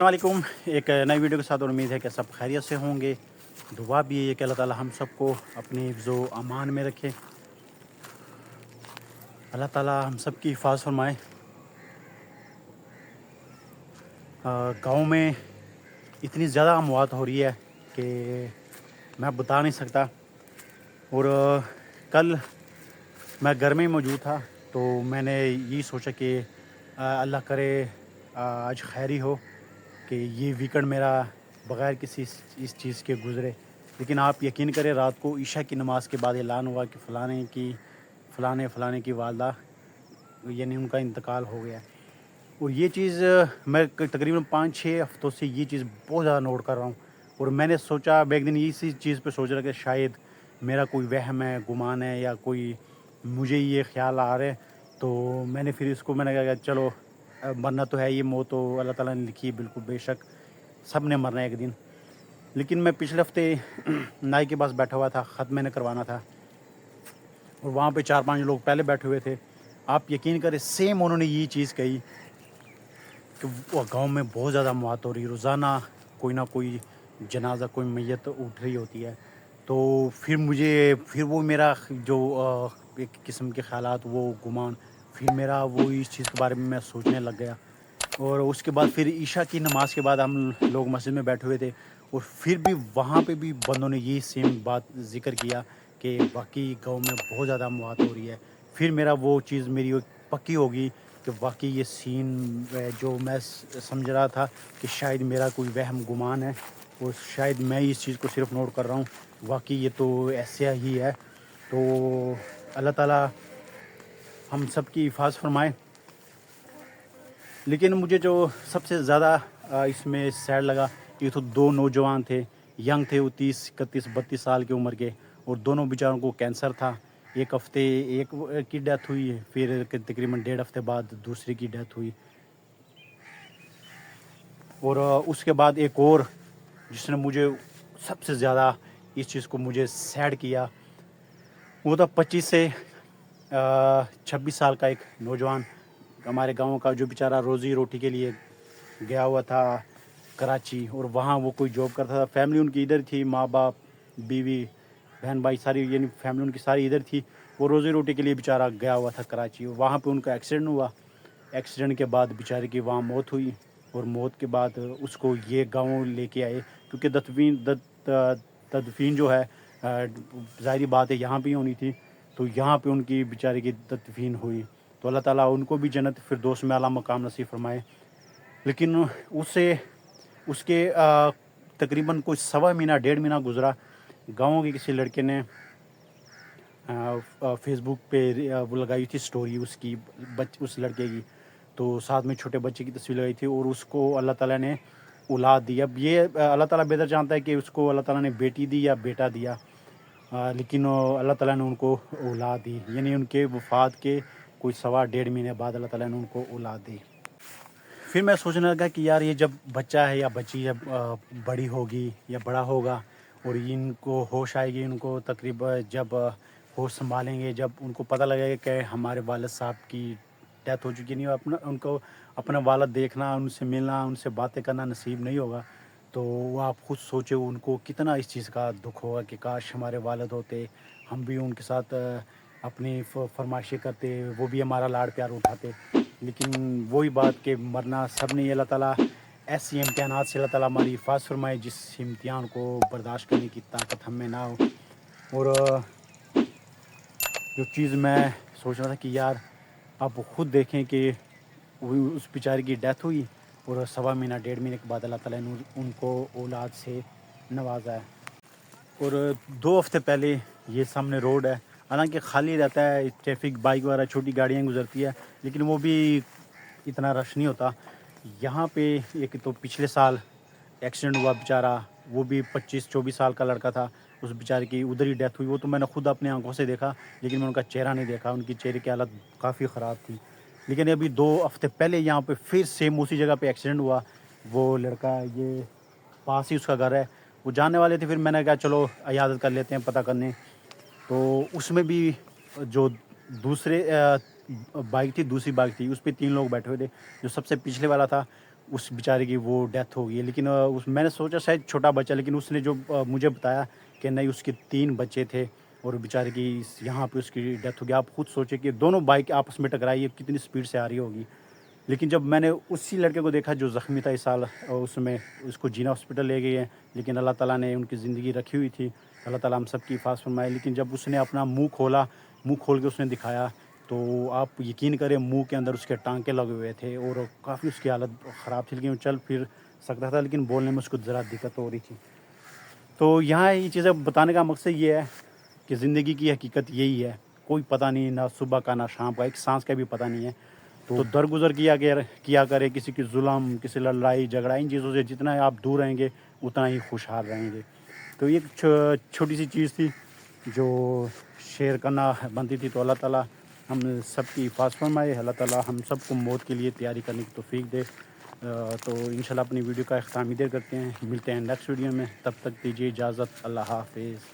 वालेकुम। एक नई वीडियो के साथ और उम्मीद है कि सब खैरियत से होंगे। दुआ भी है कि अल्लाह ताला हम सबको अपने हिफ्ज़ो अमान में रखे। अल्लाह ताला हम सब की हिफाज़त फरमाए। गाँव में इतनी ज़्यादा अमवात हो रही है कि मैं बता नहीं सकता। और कल मैं घर में ही मौजूद था तो मैंने यही सोचा कि अल्लाह करे आज खैर ही हो कि ये वीकेंड मेरा बग़ैर किसी इस चीज़ के गुज़रे। लेकिन आप यकीन करें, रात को ईशा की नमाज़ के बाद ऐलान हुआ कि फ़लाने की वालदा यानी उनका इंतकाल हो गया। और ये चीज़ मैं तकरीबन 5-6 हफ़्तों से ये चीज़ बहुत ज़्यादा नोट कर रहा हूँ। और मैंने सोचा, मैं एक दिन इसी चीज़ पे सोच रहा कि शायद मेरा कोई वहम है, गुमान है, या कोई मुझे ये ख़्याल आ रहे हैं। तो मैंने कहा कि चलो मरना तो है, ये मौत तो अल्लाह ताला ने लिखी है, बिल्कुल बेशक सब ने मरना है एक दिन। लेकिन मैं पिछले हफ़्ते नाई के पास बैठा हुआ था, ख़त मैंने करवाना था और वहाँ पे 4-5 लोग पहले बैठे हुए थे। आप यकीन करें, सेम उन्होंने ये चीज़ कही कि वो गाँव में बहुत ज़्यादा मौत हो रही है, रोज़ाना कोई ना कोई जनाजा, कोई मैयत उठ रही होती है। तो फिर वो मेरा जो एक किस्म के ख़्यालात, वो गुमान, फिर मेरा वो इस चीज़ के बारे में मैं सोचने लग गया। और उसके बाद फिर ईशा की नमाज़ के बाद हम लोग मस्जिद में बैठे हुए थे और फिर भी वहाँ पे भी बंदों ने यही सेम बात ज़िक्र किया कि वाकई गाँव में बहुत ज़्यादा मौत हो रही है। फिर मेरा वो चीज़ मेरी पक्की होगी कि वाकई ये सीन जो मैं समझ रहा था कि शायद मेरा कोई वहम गुमान है और शायद मैं इस चीज़ को सिर्फ नोट कर रहा हूँ, वाकई ये तो ऐसा ही है। तो अल्लाह ताला हम सब की हिफाज़त फरमाए। लेकिन मुझे जो सबसे ज़्यादा इसमें सैड लगा, ये तो 2 नौजवान थे, यंग थे, वो 30, 31, 32 साल की उम्र के, और दोनों बेचारों को कैंसर था। एक हफ़्ते एक की डेथ हुई, फिर तकरीबन 1.5 हफ़्ते बाद दूसरे की डेथ हुई। और उसके बाद एक और जिसने मुझे सबसे ज़्यादा इस चीज़ को मुझे सैड किया, वो था 25 से 26 साल का एक नौजवान, हमारे गाँव का, जो बेचारा रोज़ी रोटी के लिए गया हुआ था कराची, और वहाँ वो कोई जॉब करता था। फैमिली उनकी इधर थी, माँ बाप, बीवी, बहन भाई, सारी यानी फैमिली उनकी सारी इधर थी। वो रोज़ी रोटी के लिए बेचारा गया हुआ था कराची, वहाँ पे उनका एक्सीडेंट हुआ। एक्सीडेंट के बाद बेचारे की वहाँ मौत हुई, और मौत के बाद उसको ये गाँव लेके आए, क्योंकि तदफीन जो है ज़ाहिरी बात है यहाँ पे ही होनी थी। तो यहाँ पे उनकी बेचारे की तदफीन हुई। तो अल्लाह ताला उनको भी जन्नत फिरदौस में आला मकाम नसीब फरमाए। लेकिन उसके तकरीबन कोई सवा महीना 1.5 महीना गुज़रा, गाँव के किसी लड़के ने फेसबुक पे वो लगाई थी स्टोरी उसकी, उस लड़के की, तो साथ में छोटे बच्चे की तस्वीर लगाई थी, और उसको अल्लाह ताला ने औलाद दी। अब ये अल्लाह ताला बेहतर जानता है कि उसको अल्लाह ताला ने बेटी दी या बेटा दिया, लेकिन अल्लाह ताला ने उनको औलाद दी, यानी उनके वफ़ात के कोई सवा 1.5 महीने बाद अल्लाह ताला ने उनको औलाद दी। फिर मैं सोचने लगा कि यार, ये जब बच्चा है या बच्ची जब बड़ी होगी या बड़ा होगा और इनको होश आएगी, इनको तकरीबन जब होश संभालेंगे, जब उनको पता लगेगा कि हमारे वालिद साहब की डेथ हो चुकी, नहीं उनको अपना वालिद देखना, उनसे मिलना, उनसे बातें करना नसीब नहीं होगा, तो वो आप खुद सोचो उनको कितना इस चीज़ का दुख होगा कि काश हमारे वालिद होते, हम भी उनके साथ अपनी फरमाइशें करते, वो भी हमारा लाड़ प्यार उठाते। लेकिन वही बात कि मरना सब ने, अल्लाह ताला ऐसी इम्तिहानात से अल्लाह ताला हमारी हिफाज़त फरमाए जिस इम्तिहान को बर्दाश्त करने की ताकत हम में ना हो। और जो चीज़ मैं सोच रहा था कि यार, आप खुद देखें कि उस बेचारे की डेथ हुई और सवा महीना 1.5 महीने के बाद अल्लाह ताला ने उनको औलाद से नवाजा है। और 2 हफ़्ते पहले ये सामने रोड है, हालांकि खाली रहता है, ट्रैफिक, बाइक वगैरह, छोटी गाड़ियाँ गुजरती है, लेकिन वो भी इतना रश नहीं होता। यहाँ पे एक तो पिछले साल एक्सीडेंट हुआ बेचारा, वो भी 25-24 साल का लड़का था, उस बेचारे की उधर ही डेथ हुई। वो तो मैंने खुद अपनी आंखों से देखा, लेकिन मैं उनका चेहरा नहीं देखा, उनकी चेहरे की हालत काफ़ी ख़राब थी। लेकिन अभी 2 हफ़्ते पहले यहाँ पे फिर सेम उसी जगह पे एक्सीडेंट हुआ। वो लड़का, ये पास ही उसका घर है, वो जानने वाले थे, फिर मैंने कहा चलो इयादत कर लेते हैं, पता करने। तो उसमें भी जो दूसरी बाइक थी, उस पे 3 लोग बैठे हुए थे। जो सबसे पिछले वाला था, اس بیچارے کی وہ ڈیتھ ہو گئی ہے. لیکن میں نے سوچا شاید چھوٹا بچہ, لیکن اس نے جو مجھے بتایا کہ نہیں اس کے 3 بچے تھے اور بیچارے کی یہاں پہ اس کی ڈیتھ ہو گئی. آپ خود سوچیں کہ دونوں بائک آپس میں ٹکرائی ہے, کتنی سپیڈ سے آ رہی ہوگی. لیکن جب میں نے اسی لڑکے کو دیکھا جو زخمی تھا اس سال, اس میں اس کو جینا ہاسپٹل لے گئی ہے, لیکن اللہ تعالیٰ نے ان کی زندگی رکھی ہوئی تھی. اللہ تعالیٰ ہم سب کی حفاظت فرمائے. لیکن جب اس نے اپنا منہ کھول کے اس نے دکھایا تو آپ یقین کریں منہ کے اندر اس کے ٹانکے لگے ہوئے تھے اور کافی اس کی حالت خراب تھی. لیکن وہ چل پھر سکتا تھا, لیکن بولنے میں اس کو ذرا دقت ہو رہی تھی. تو یہاں یہ چیزیں بتانے کا مقصد یہ ہے کہ زندگی کی حقیقت یہی ہے, کوئی پتہ نہیں, نہ صبح کا نہ شام کا, ایک سانس کا بھی پتہ نہیں ہے. تو درگزر کیا کرے, کسی کی ظلم, کسی لڑائی جھگڑا, ان چیزوں سے جتنا آپ دور رہیں گے اتنا ہی خوشحال رہیں گے. تو یہ چھوٹی سی چیز تھی جو شیئر کرنا بنتی تھی. تو اللہ تعالیٰ ہم سب کی حفاظت فرمائے, اللہ تعالیٰ ہم سب کو موت کے لیے تیاری کرنے کی توفیق دے. تو انشاءاللہ اپنی ویڈیو کا اختتام ادھر کرتے ہیں, ملتے ہیں نیکسٹ ویڈیو میں. تب تک دیجیے اجازت, اللہ حافظ.